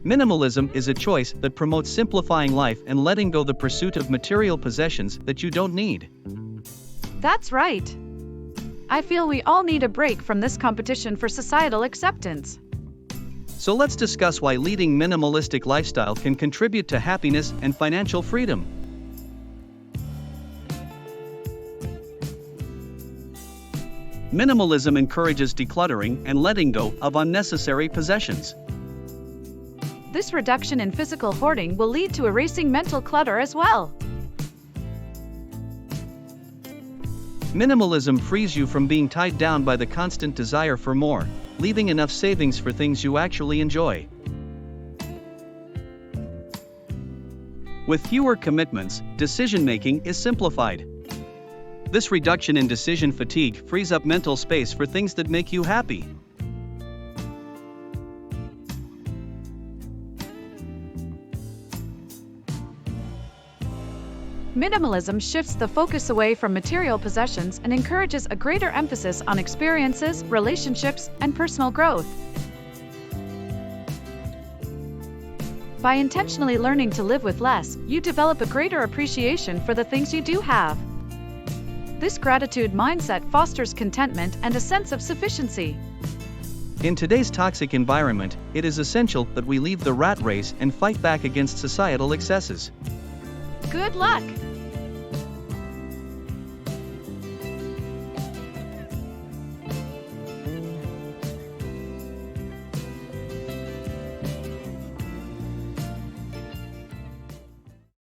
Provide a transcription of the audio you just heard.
Minimalism is a choice that promotes simplifying life and letting go the pursuit of material possessions that you don't need. That's right. I feel we all need a break from this competition for societal acceptance. So let's discuss why leading minimalistic lifestyle can contribute to happiness and financial freedom. Minimalism encourages decluttering and letting go of unnecessary possessions. This reduction in physical hoarding will lead to erasing mental clutter as well. Minimalism frees you from being tied down by the constant desire for more, leaving enough savings for things you actually enjoy. With fewer commitments, decision-making is simplified. This reduction in decision fatigue frees up mental space for things that make you happy. Minimalism shifts the focus away from material possessions and encourages a greater emphasis on experiences, relationships, and personal growth. By intentionally learning to live with less, you develop a greater appreciation for the things you do have. This gratitude mindset fosters contentment and a sense of sufficiency. In today's toxic environment, it is essential that we leave the rat race and fight back against societal excesses. Good luck!